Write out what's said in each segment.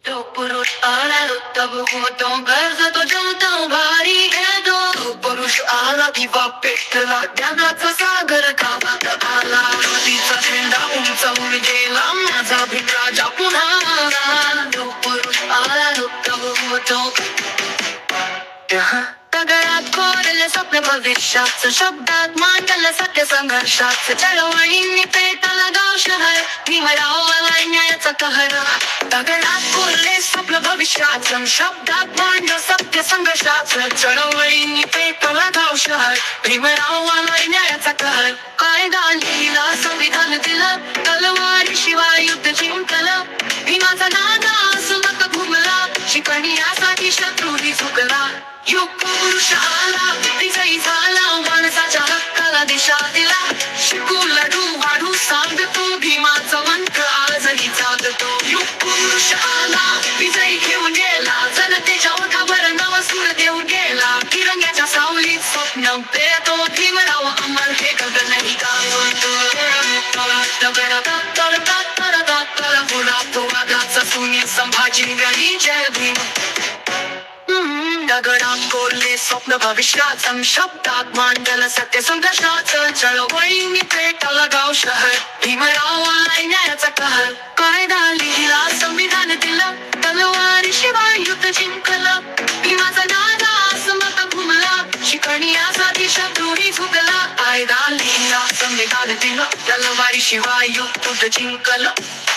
तो पुरुष आला तब हो तो कर्ज तो जमतो भारी घेतो तो पुरुष आला किंवा पेटला ज्ञानाचा सागर गावात आला नदीचा झेंडा उंचावून गेला माझा भित्राजा पुन्हा आला तो पुरुष आला तब हो तो दगडात कोरले स्वप्न भविष्याचं शब्दात मांडलं सत्य संघर्षाचं चळवळींनी पेटाला गाव शहर भीमरावाला न्यायाचा कहर दगडात कोरले स्वप्न भविष्याचं शब्दात मांडलं सत्य संघर्षाचं चळवळींनी पेटाला गाव शहर भीमरावाला न्यायाचा कहर कायदा लिहिला संविधान दिलं तलवारीशिवाय युद्ध जिंकलं भीमाचा नादा सुलक घुमला शिकणी यासाठी शत्रूही झुकला युग पुरुष आला विजयी झाला माणसाच्या हक्काला दिशा दिला शिकू लढू वाढू सांगतो भीमाचा मंत्र आजही जागतो युग पुरुष आला विजयी घेऊन गेला जनतेच्या ओठावर नवा सूर देऊन गेला तिरंग्याच्या सावलीत स्वप्न पेतो भीमराव अमर हे गगनही गावतो शून्य संभाजी गणी जय भीम दगडात कोरले स्वप्न भविष्याचं शब्दात मांडलं सत्य संघर्षाचं चळवळींनी पेटाला गाव शहर भीमरावाला न्यायाचा कहर कायदा लिहिला संविधान दिलं तलवारीशिवाय युद्ध जिंकलं भीमाचा नादा समता घुमला शिकणी यासाठी शत्रूही झुकला कायदा लिहिला संविधान दिलं तलवारीशिवाय युद्ध जिंकलं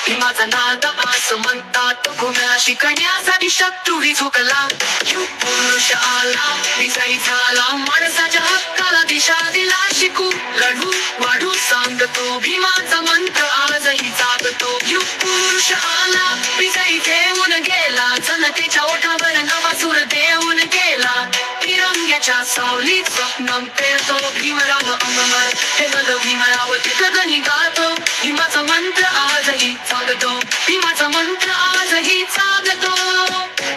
भीमाचा नाद असं म्हणतात घुमला शिकण्यासाठी शत्रूही झुकला युग पुरुष आला विजयी झाला माणसाच्या हक्काला दिशा दिला शिकू लढू वाढू सांगतो भीमाचा मंत्र आजही जागतो युग पुरुष आला विजयी घेऊन गेला जनतेच्या ओठावर नवा सूर देऊन गेला तिरंग्याच्या सावलीत स्वप्न पेरतो भीमराव अमर हे गद भीमराव गगनी गातो भीमाचा मंत्र आजही जागतो भीमाचा मंत्र आजही जागतो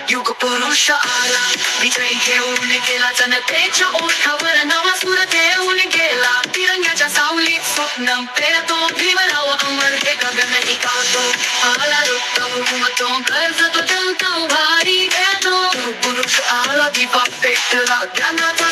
युग पुरुष आला विजयी घेऊन गेला जनतेच्या ओठावर नवा सूर देऊन गेला तिरंग्याच्या सावलीत स्वप्न पेरतो भीमराव अमर हे गगनही गातो आला रुक्तव घुमतो कर्ज तो जमतो भारी घेतो पुरुष आला दिवा पेटला ज्ञानाचा